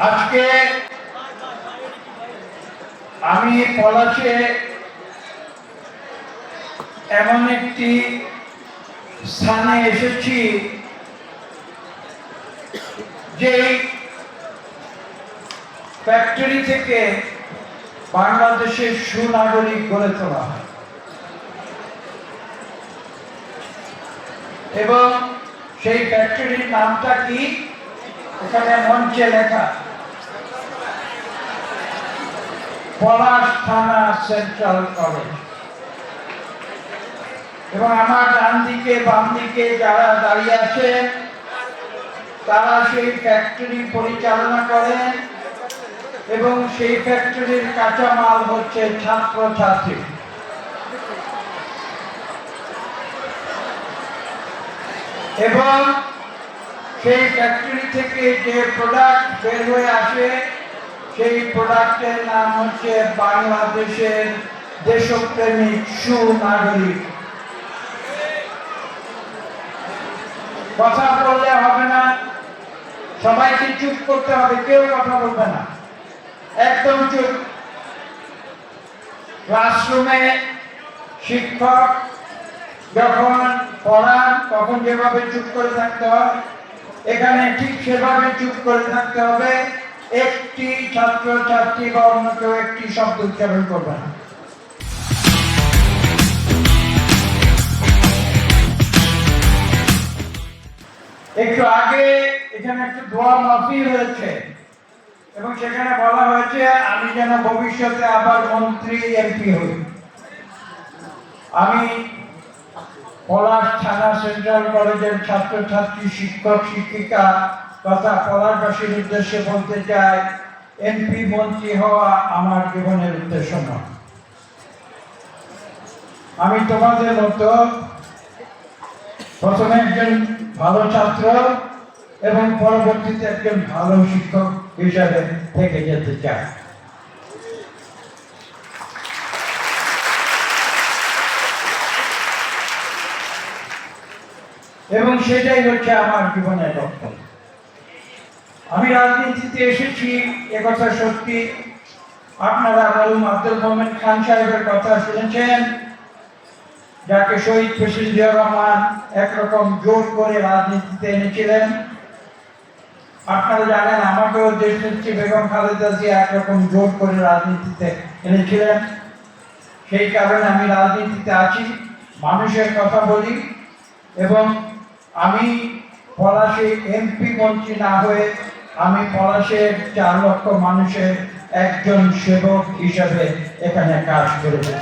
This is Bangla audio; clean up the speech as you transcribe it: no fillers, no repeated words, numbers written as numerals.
আজকে আমি পলাশে এমন একটি স্থানে এসেছি যে ফ্যাক্টরি থেকে বাংলাদেশের সুনাগরিক গড়ে তোলা হয় এবং সেই ফ্যাক্টরির নামটা কি এখানে মঞ্চে লেখা, পলাশ থানা সেন্ট্রাল কলেজ। এবং আমার ডান দিকে বাম দিকে যারা দাঁড়িয়ে আছেন তারা সেই ফ্যাক্টরি পরিচালনা করেন এবং সেই ফ্যাক্টরির কাঁচামাল হচ্ছে ছাত্রছাত্রী। এবং সেই ফ্যাক্টরি থেকে যে প্রোডাক্ট বের হয়ে আসে সেই প্রোডাক্টের নাম হচ্ছে বাংলাদেশের দেশপ্রেমিক সুনাগরিক। কথা বললে হবে না, সবাইকে চুপ করতে হবে, কেউ কথা বলবে না, একদম চুপ। ক্লাসরুমে শিক্ষক যখন পড়ান তখন যেভাবে চুপ করে থাকতে হয়, এখানে ঠিক সেভাবে চুপ করে থাকতে হবে। একটি ছাত্রছাত্রী বা অন্য কেউ একটি শব্দ উচ্চারণ করবে না। একটু আগে এখানে একটা দোয়া মাহফিল হয়েছে এবং সেখানে বলা হয়েছে আমি যেন ভবিষ্যতে আবার মন্ত্রী এমপি হই। আমি পলাশ থানা সেন্ট্রাল কলেজের ছাত্রছাত্রী, শিক্ষক শিক্ষিকা তথা পলাশবাসীর উদ্দেশ্যে বলতে চাই, এমপি মন্ত্রী হওয়া আমার জীবনের উদ্দেশ্য নয়। আমি তোমাদের মতো প্রথমে একজন ভালো ছাত্র এবং পরবর্তীতে একজন ভালো শিক্ষক হিসাবে থেকে যেতে চাই। এবং সেটাই হচ্ছে আমার জীবনের লক্ষ্য। আমি রাজনীতিতে এসেছি একথা সত্যি। আপনারা মরহুম আব্দুল মোমেন খান সাহেবের কথা শুনেছেন, যাকে শহীদ প্রেসিডেন্ট জিয়াউর রহমান একরকম জোর করে রাজনীতিতে এনেছিলেন। আপনারা জানেন আমাকেও দেশনেত্রী বেগম খালেদা জিয়া একরকম জোর করে রাজনীতিতে এনেছিলেন। সেই কারণে আমি রাজনীতিতে আছি, মানুষের কথা বলি এবং আমি পলাশে এমপি মন্ত্রী না হয়ে আমি পলাশের 4 লক্ষ মানুষের একজন সেবক হিসাবে এখানে কাজ করেছি।